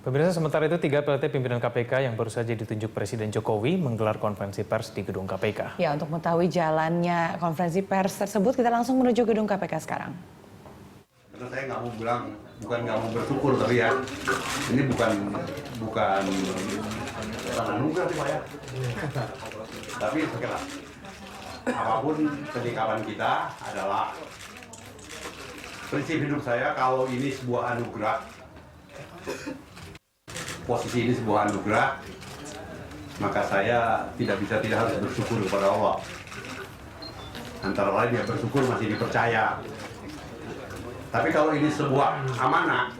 Pemirsa, sementara itu 3 PLT pimpinan KPK yang baru saja ditunjuk Presiden Jokowi menggelar konferensi pers di gedung KPK. Ya, untuk mengetahui jalannya konferensi pers tersebut, kita langsung menuju gedung KPK sekarang. Karena saya nggak mau bilang, bukan nggak mau bersyukur, tapi ya ini bukan anugerah sih Pak ya. Tapi sekarang apapun penikapan kita adalah prinsip hidup saya. Kalau ini sebuah anugerah, posisi ini sebuah anugerah, maka saya tidak harus bersyukur kepada Allah. Antara lain ya bersyukur masih dipercaya. Tapi kalau ini sebuah amanah,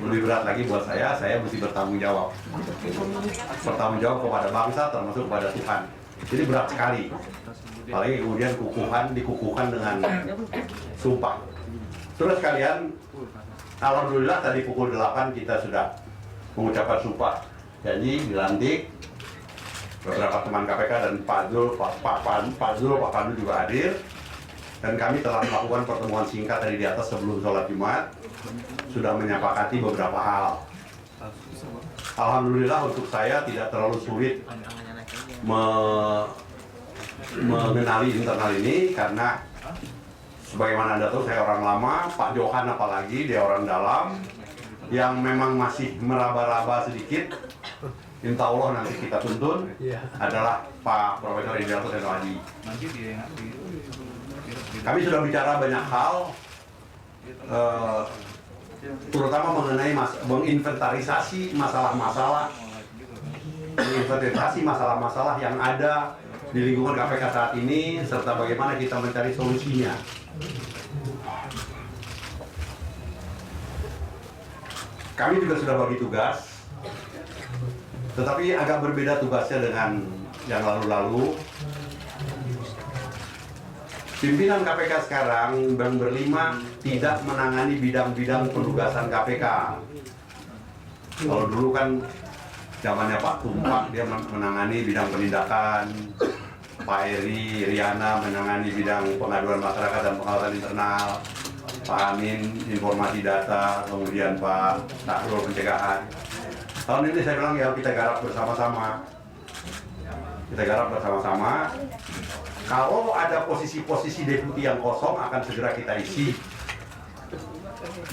lebih berat lagi buat saya mesti bertanggung jawab. Bertanggung jawab kepada bangsa, termasuk kepada Tuhan. Jadi berat sekali. Apalagi kemudian dikukuhkan dengan sumpah. Saudara sekalian, alhamdulillah tadi pukul 8 kita sudah mengucapkan sumpah janji dilantik. Beberapa teman KPK dan Pak Pandu juga hadir. Dan kami telah melakukan pertemuan singkat tadi di atas sebelum sholat Jumat, sudah menyepakati beberapa hal. Alhamdulillah untuk saya tidak terlalu sulit mengenali internal ini, karena sebagaimana Anda tahu saya orang lama, Pak Johan apalagi dia orang dalam yang memang masih meraba-raba sedikit. Insya Allah nanti kita tuntun adalah Pak Profesor Indiarto Senoaji. Kami sudah bicara banyak hal, terutama mengenai menginventarisasi masalah-masalah yang ada di lingkungan KPK saat ini, serta bagaimana kita mencari solusinya. Kami juga sudah bagi tugas, tetapi agak berbeda tugasnya dengan yang lalu-lalu. Pimpinan KPK sekarang yang berlima tidak menangani bidang-bidang penugasan KPK. Kalau dulu kan zamannya Pak Tumpak, dia menangani bidang penindakan, Pak Eri Riana menangani bidang pengaduan masyarakat dan pengawasan internal, Pak Amin informasi data, kemudian Pak Sahrul pencegahan. Tahun ini saya bilang ya kita garap bersama-sama. Kalau ada posisi-posisi deputi yang kosong akan segera kita isi.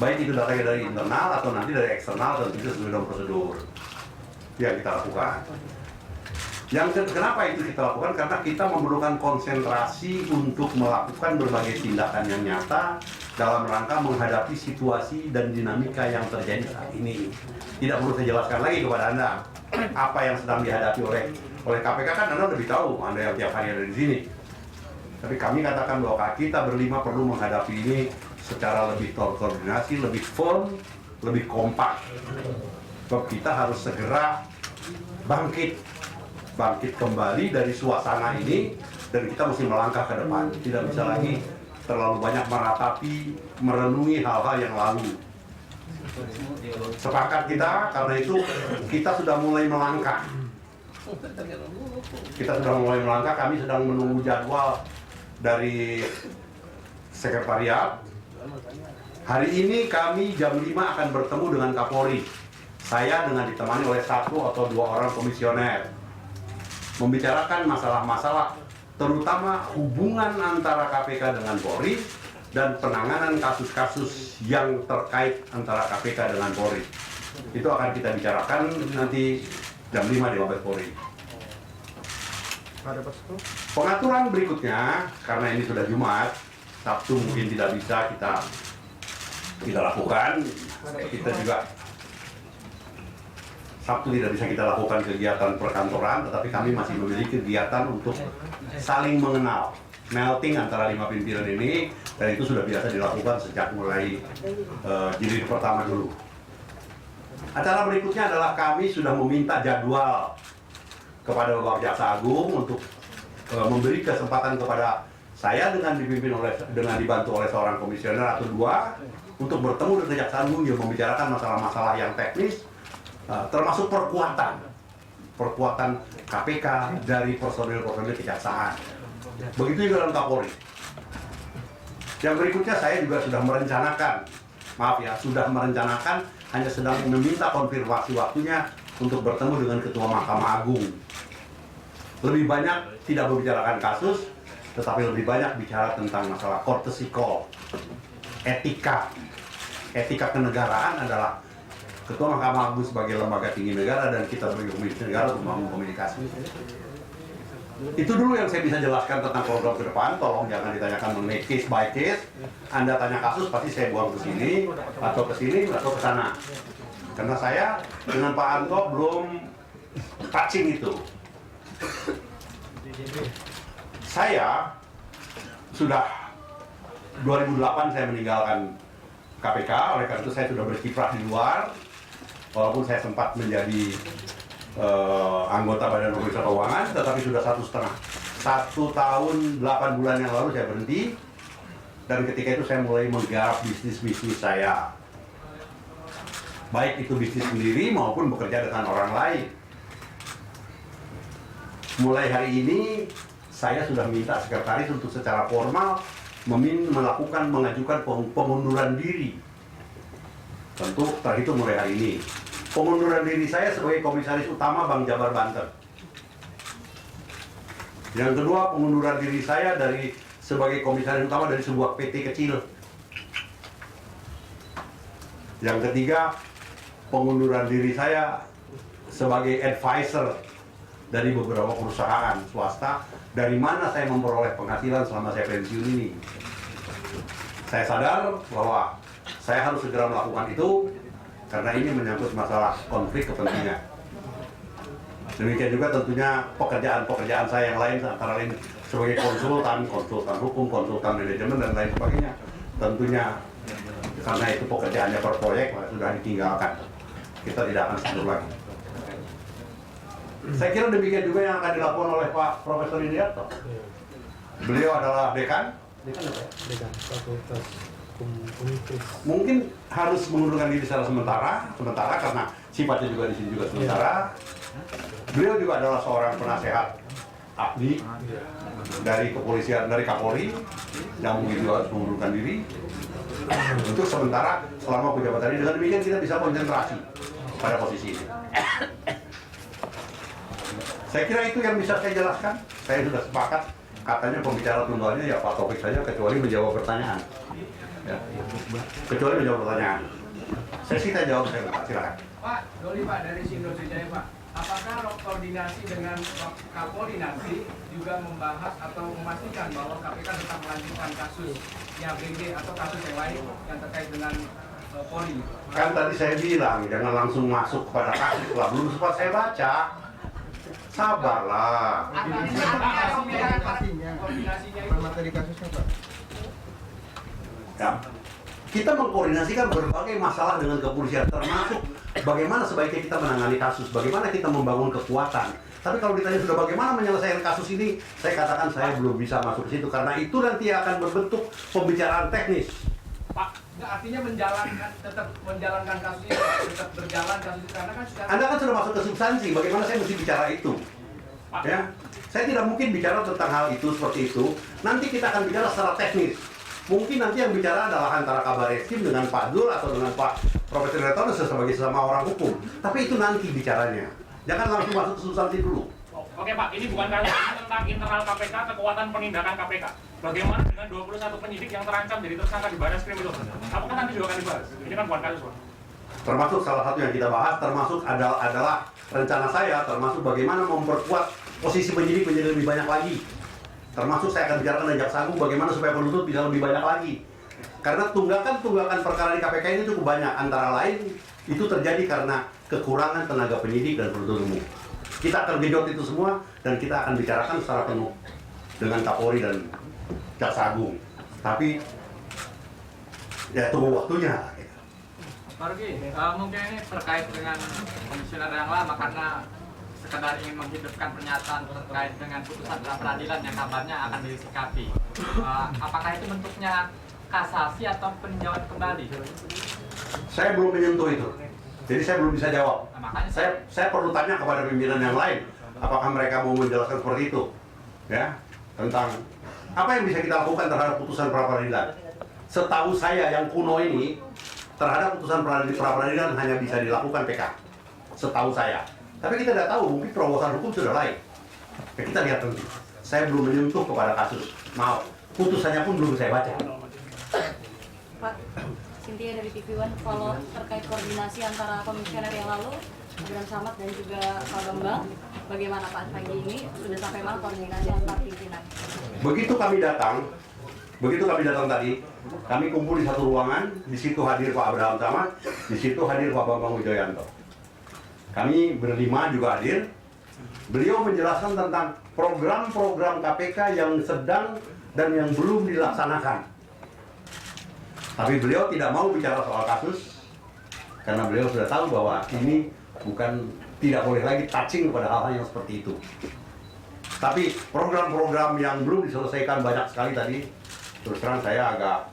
Baik itu datanya dari internal atau nanti dari eksternal, tentu sesuai dengan prosedur yang kita lakukan. Kenapa itu kita lakukan? Karena kita memerlukan konsentrasi untuk melakukan berbagai tindakan yang nyata dalam rangka menghadapi situasi dan dinamika yang terjadi saat ini. Tidak perlu saya jelaskan lagi kepada Anda apa yang sedang dihadapi oleh KPK, kan Anda lebih tahu, Anda yang tiap hari ada di sini. Tapi kami katakan bahwa kita berlima perlu menghadapi ini secara lebih terkoordinasi, lebih firm, lebih kompak. Sebab kita harus segera bangkit kembali dari suasana ini, dan kita mesti melangkah ke depan. Tidak bisa lagi terlalu banyak merenungi hal-hal yang lalu. Sepakat kita, karena itu kita sudah mulai melangkah. Kami sedang menunggu jadwal dari sekretariat. Hari ini kami jam 5 akan bertemu dengan Kapolri. Saya dengan ditemani oleh 1 atau 2 orang komisioner, membicarakan masalah-masalah terutama hubungan antara KPK dengan Polri dan penanganan kasus-kasus yang terkait antara KPK dengan Polri. Itu akan kita bicarakan nanti jam 5 di Mabes Polri. Pengaturan berikutnya, karena ini sudah Jumat, Sabtu mungkin tidak bisa kita lakukan. Kita juga Sabtu tidak bisa kita lakukan kegiatan perkantoran, tetapi kami masih memiliki kegiatan untuk saling mengenal, melting antara 5 pimpinan ini, dan itu sudah biasa dilakukan sejak mulai jilid pertama dulu. Acara berikutnya adalah kami sudah meminta jadwal kepada Bapak Jaksa Agung untuk memberi kesempatan kepada saya dengan dibantu oleh seorang komisioner atau 2 untuk bertemu dengan Jaksa Agung yang membicarakan masalah-masalah yang teknis, termasuk perkuatan KPK dari personil kejaksaan. Begitu juga dalam Kapolri. Yang berikutnya saya juga sudah merencanakan maaf ya, sudah merencanakan, hanya sedang meminta konfirmasi waktunya untuk bertemu dengan Ketua Mahkamah Agung. Lebih banyak tidak membicarakan kasus, tetapi lebih banyak bicara tentang masalah courtesy call, etika. Etika kenegaraan adalah Ketua Mahkamah Agung sebagai lembaga tinggi negara dan kita sebagai pemimpin negara untuk membangun komunikasi. Itu dulu yang saya bisa jelaskan tentang program ke depan. Tolong jangan ditanyakan mengenai case by case. Anda tanya kasus, pasti saya buang ke sini, atau ke sini, atau ke sana. Karena saya dengan Pak Anto belum touching itu. Saya sudah 2008 saya meninggalkan KPK, oleh karena itu saya sudah berkiprah di luar. Walaupun saya sempat menjadi anggota Badan Pemeriksa Keuangan, tetapi sudah 1 tahun 8 bulan yang lalu saya berhenti, dan ketika itu saya mulai menggarap bisnis saya, baik itu bisnis sendiri maupun bekerja dengan orang lain. Mulai hari ini saya sudah minta sekretaris untuk secara formal mengajukan pengunduran diri. Tentu terhitung mulai hari ini. Pengunduran diri saya sebagai komisaris utama Bank Jabar Banten. Yang kedua, pengunduran diri saya sebagai komisaris utama dari sebuah PT kecil. Yang ketiga, pengunduran diri saya sebagai advisor dari beberapa perusahaan swasta, dari mana saya memperoleh penghasilan selama saya pensiun ini. Saya sadar bahwa saya harus segera melakukan itu, karena ini menyangkut masalah konflik kepentingan. Demikian juga tentunya pekerjaan saya yang lain, antara lain sebagai konsultan hukum, konsultan manajemen, dan lain sebagainya. Tentunya karena itu pekerjaannya per proyek, sudah ditinggalkan. Kita tidak akan sebut lagi. Saya kira demikian juga yang akan dilakukan oleh Pak Profesor Indiarto. Beliau adalah dekan Fakultas Hukum Universitas. Mungkin harus mengundurkan diri secara sementara karena sifatnya juga di sini juga sementara. Beliau juga adalah seorang penasehat ahli dari kepolisian, dari Kapolri, yang mungkin juga harus mengundurkan diri untuk sementara selama penjabatannya. Dengan demikian kita bisa konsentrasi pada posisi ini. Saya kira itu yang bisa saya jelaskan. Saya sudah sepakat, katanya pembicara tunggalnya ya Pak Taufik saja, kecuali menjawab pertanyaan. Ya. Kecuali menjawab pertanyaan. Saya jawab, saya minta, silakan. Pak, Doli Pak dari Sindo Jaya Pak. Apakah koordinasi dengan Kapolri nanti juga membahas atau memastikan bahwa KPK tetap melanjutkan kasusnya BG atau kasus yang lain yang terkait dengan Polri? Kan tadi saya bilang jangan langsung masuk kepada kasus lah, belum sempat saya baca. Sabarlah. Koordinasinya itu Materi kasusnya Pak. Ya. Kita mengkoordinasikan berbagai masalah dengan kepolisian, termasuk bagaimana sebaiknya kita menangani kasus, bagaimana kita membangun kekuatan. Tapi kalau ditanya sudah bagaimana menyelesaikan kasus ini, saya katakan saya belum bisa masuk ke situ, karena itu nanti akan berbentuk pembicaraan teknis. Pak, nggak artinya tetap menjalankan kasus ini, tetap berjalan kasus itu, karena kan sudah. Anda kan sudah masuk ke substansi, bagaimana saya mesti bicara itu? Pak. Ya, saya tidak mungkin bicara tentang hal itu seperti itu. Nanti kita akan bicara secara teknis. Mungkin nanti yang bicara adalah antara Kabar Eskrim dengan Pak Dul atau dengan Pak Profesor Retono sebagai sesama orang hukum. Tapi itu nanti bicaranya. Jangan langsung masuk ke substansi dulu. Oke Pak, ini bukan kasus tentang internal KPK, kekuatan penindakan KPK. Bagaimana dengan 21 penyidik yang terancam jadi tersangka di Baris Krim itu? Apakah nanti juga akan dibahas? Ini kan bukan kasus Pak. Termasuk salah satu yang kita bahas, termasuk adalah rencana saya, termasuk bagaimana memperkuat posisi penyidik menjadi lebih banyak lagi. Termasuk saya akan bicarakan dengan Jaksa Agung bagaimana supaya penuntut bisa lebih banyak lagi. Karena tunggakan perkara di KPK ini cukup banyak. Antara lain itu terjadi karena kekurangan tenaga penyidik dan penuntut umum. Kita akan genjot itu semua dan kita akan bicarakan secara penuh dengan Kapolri dan Jaksa Agung. Tapi ya tunggu waktunya. Pak Rugi, mungkin ini terkait dengan komisioner yang lama karena sekedar ingin menghidupkan pernyataan terkait dengan putusan pra peradilan yang kabarnya akan disikapi. Apakah itu bentuknya kasasi atau peninjauan kembali? Saya belum menyentuh itu, jadi saya belum bisa jawab. Nah, makanya Saya perlu tanya kepada pimpinan yang lain, apakah mereka mau menjelaskan seperti itu, ya, tentang apa yang bisa kita lakukan terhadap putusan pra peradilan. Setahu saya yang kuno ini, terhadap putusan pra-peradilan hanya bisa dilakukan PK, setahu saya. Tapi kita tidak tahu, mungkin terobosan hukum sudah lain. Ya, kita lihat nanti. Saya belum menyentuh kepada kasus. Mau putusannya pun belum saya baca. Pak, Cynthia dari TV One, kalau terkait koordinasi antara komisioner yang lalu, Abraham Samad dan juga Pak Bambang, bagaimana Pak pagi ini sudah sampai mana koordinasi antar pimpinan? Begitu kami datang tadi, kami kumpul di satu ruangan, di situ hadir Pak Abraham Samad, di situ hadir Pak Bambang Wijoyanto. Kami berlima juga hadir. Beliau menjelaskan tentang program-program KPK yang sedang dan yang belum dilaksanakan. Tapi beliau tidak mau bicara soal kasus, karena beliau sudah tahu bahwa ini tidak boleh lagi touching pada hal-hal yang seperti itu. Tapi program-program yang belum diselesaikan banyak sekali tadi, terus terang saya agak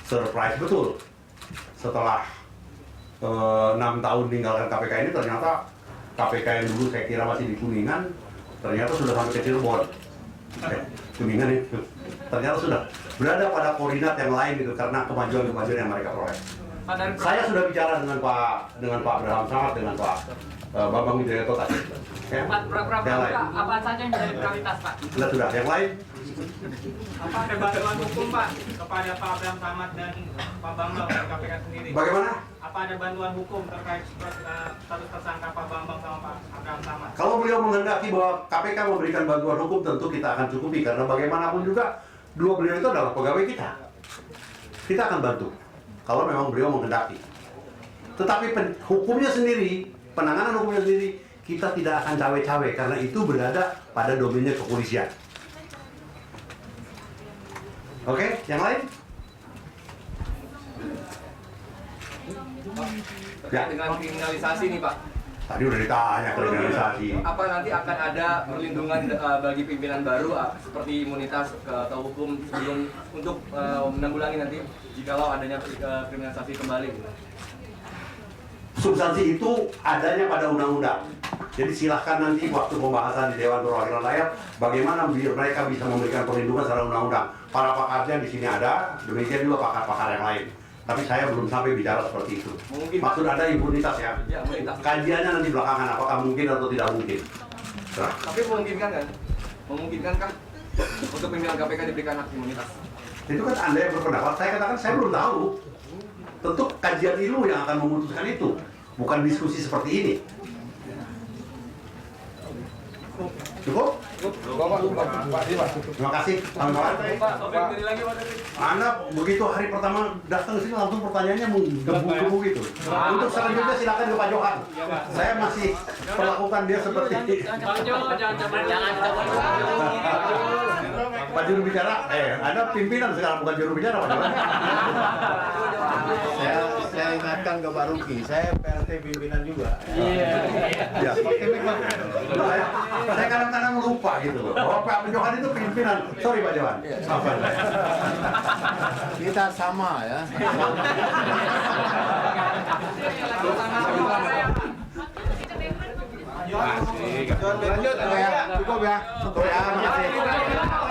surprise betul. Setelah 6 tahun meninggalkan KPK ini, ternyata KPK yang dulu saya kira masih di Kuningan, ternyata sudah sampai ke Cirebon. Kuningan itu ternyata sudah berada pada koordinat yang lain itu karena kemajuan-kemajuan yang mereka peroleh. Saya sudah bicara dengan Pak Abraham Samad, dengan Pak Bambang Wijoyanto tadi. Ya? Yang lain. Apa saja yang menjadi prioritas, Pak? Sudah. Yang lain? Apa ada bantuan hukum Pak kepada Pak Abraham Samad dan Pak Bambang dari KPK sendiri? Bagaimana? Apa ada bantuan hukum terkait status tersangka Pak Bambang sama Pak Abraham Samad? Kalau beliau menghendaki bahwa KPK memberikan bantuan hukum, tentu kita akan cukupi karena bagaimanapun juga dua beliau itu adalah pegawai kita. Kita akan bantu kalau memang beliau menghendaki. Tetapi hukumnya sendiri, penanganan hukumnya sendiri, kita tidak akan cawe-cawe karena itu berada pada domainnya kepolisian. Oke, yang lain? Ya. Dengan kriminalisasi nih Pak. Tadi udah ditanya kriminalisasi. Apa nanti akan ada perlindungan bagi pimpinan baru seperti imunitas atau hukum sebelum untuk menanggulangi nanti jikalau adanya kriminalisasi kembali? Substansi itu adanya pada undang-undang. Jadi silahkan nanti waktu pembahasan di Dewan Perwakilan Rakyat bagaimana mereka bisa memberikan perlindungan secara undang-undang. Para pakarnya di sini ada, demikian juga pakar-pakar yang lain. Tapi saya belum sampai bicara seperti itu. Mungkin, maksud ada imunitas ya? Ya, imunitas. Kajiannya nanti belakangan apakah mungkin atau tidak mungkin. Nah. Tapi memungkinkan kan? Memungkinkankah untuk pimpinan KPK diberikan hak imunitas? Itu kan Anda yang berpendapat. Saya katakan saya belum tahu. Tentu kajian ilmu yang akan memutuskan itu, bukan diskusi seperti ini. Cukup? Terima kasih, kawan-kawan. Anda begitu hari pertama datang ke sini langsung pertanyaannya menggebu-gebu gitu. Untuk selanjutnya silakan ke Pak Johan. Saya masih perlakukan dia seperti Pak juru bicara. Anda pimpinan sekarang bukan juru bicara, Pak Johan. Saya ingatkan ke Pak Ruki, saya PRT pimpinan juga. Iya. Saya kadang-kadang lupa gitu loh. Bahwa Pak Johan itu pimpinan. Sorry Pak Johan. Maafkan saya. Kita sama ya. Lanjut, Cukup ya. Cukup ya. Makasih.